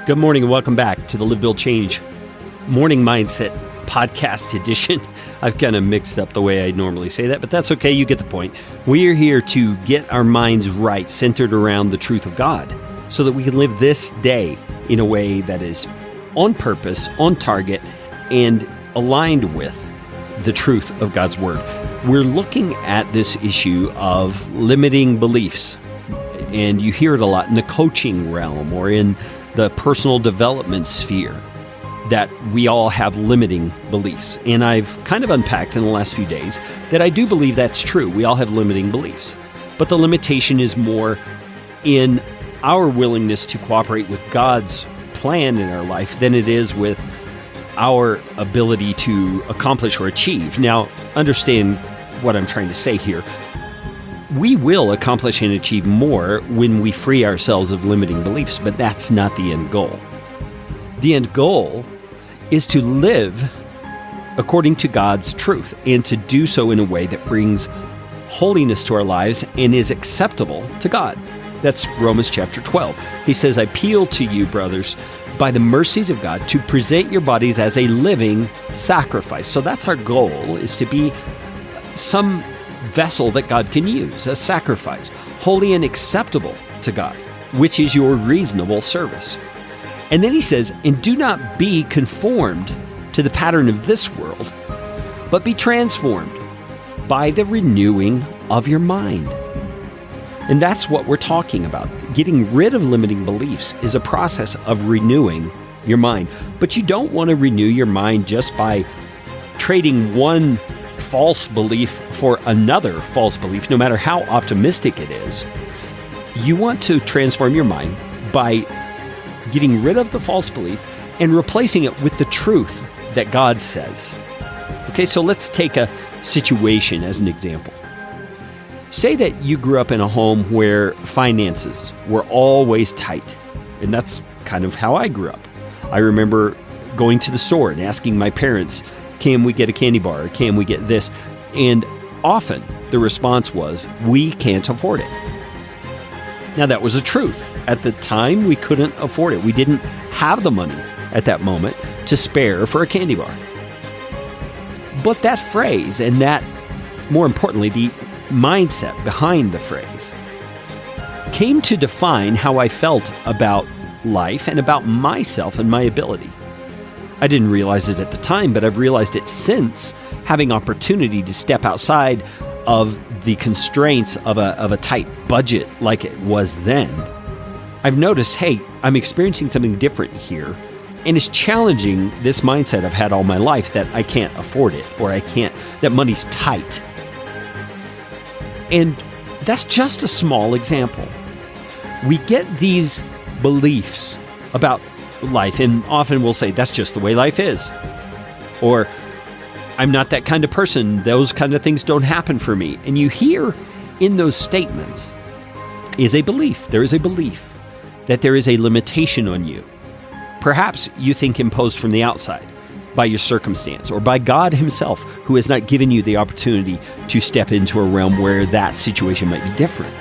Good morning and welcome back to the Live, Build, Change Morning Mindset Podcast Edition. I've kind of mixed up the way I normally say that, but that's okay. You get the point. We're here to get our minds right, centered around the truth of God, so that we can live this day in a way that is on purpose, on target, and aligned with the truth of God's Word. We're looking at this issue of limiting beliefs, and you hear it a lot in the coaching realm or in the personal development sphere, that we all have limiting beliefs. And I've kind of unpacked in the last few days that I do believe that's true. We all have limiting beliefs. But the limitation is more in our willingness to cooperate with God's plan in our life than it is with our ability to accomplish or achieve. Now, understand what I'm trying to say here. We will accomplish and achieve more when we free ourselves of limiting beliefs, but that's not the end goal. The end goal is to live according to God's truth and to do so in a way that brings holiness to our lives and is acceptable to God. That's Romans chapter 12. He says, I appeal to you, brothers, by the mercies of God, to present your bodies as a living sacrifice. So that's our goal, is to be some vessel that God can use, a sacrifice, holy and acceptable to God, which is your reasonable service. And then he says, and do not be conformed to the pattern of this world, but be transformed by the renewing of your mind. And that's what we're talking about. Getting rid of limiting beliefs is a process of renewing your mind. But you don't want to renew your mind just by trading one false belief for another false belief, no matter how optimistic it is. You want to transform your mind by getting rid of the false belief and replacing it with the truth that God says. Okay, so let's take a situation as an example. Say that you grew up in a home where finances were always tight, and that's kind of how I grew up. I remember going to the store and asking my parents, can we get a candy bar? Or can we get this? And often the response was, we can't afford it. Now that was the truth. At the time, we couldn't afford it. We didn't have the money at that moment to spare for a candy bar. But that phrase, and that, more importantly, the mindset behind the phrase, came to define how I felt about life and about myself and my ability. I didn't realize it at the time, but I've realized it since, having opportunity to step outside of the constraints of a tight budget like it was then. I've noticed, hey, I'm experiencing something different here, and it's challenging this mindset I've had all my life that I can't afford it, or that money's tight. And that's just a small example. We get these beliefs about life, and often we'll say, that's just the way life is. Or, I'm not that kind of person. Those kind of things don't happen for me. And you hear in those statements is a belief. There is a belief that there is a limitation on you. Perhaps you think imposed from the outside by your circumstance or by God himself, who has not given you the opportunity to step into a realm where that situation might be different.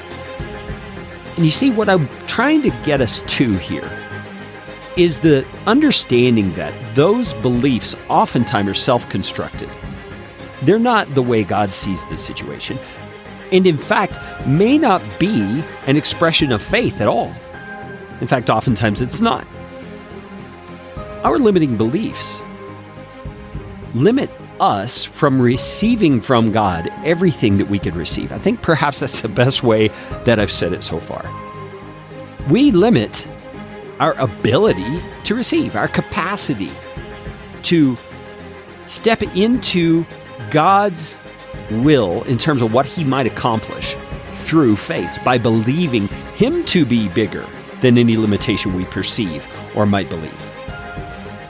And you see, what I'm trying to get us to here is the understanding that those beliefs oftentimes are self-constructed. They're not the way God sees the situation, and in fact, may not be an expression of faith at all. In fact, oftentimes it's not. Our limiting beliefs limit us from receiving from God everything that we could receive. I think perhaps that's the best way that I've said it so far. We limit our ability to receive, our capacity to step into God's will in terms of what he might accomplish through faith by believing him to be bigger than any limitation we perceive or might believe.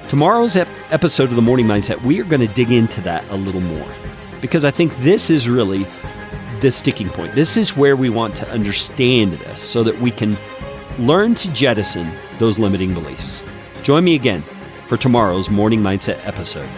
Tomorrow's episode of the Morning Mindset, we are going to dig into that a little more, because I think this is really the sticking point. This is where we want to understand this so that we can learn to jettison those limiting beliefs. Join me again for tomorrow's Morning Mindset episode.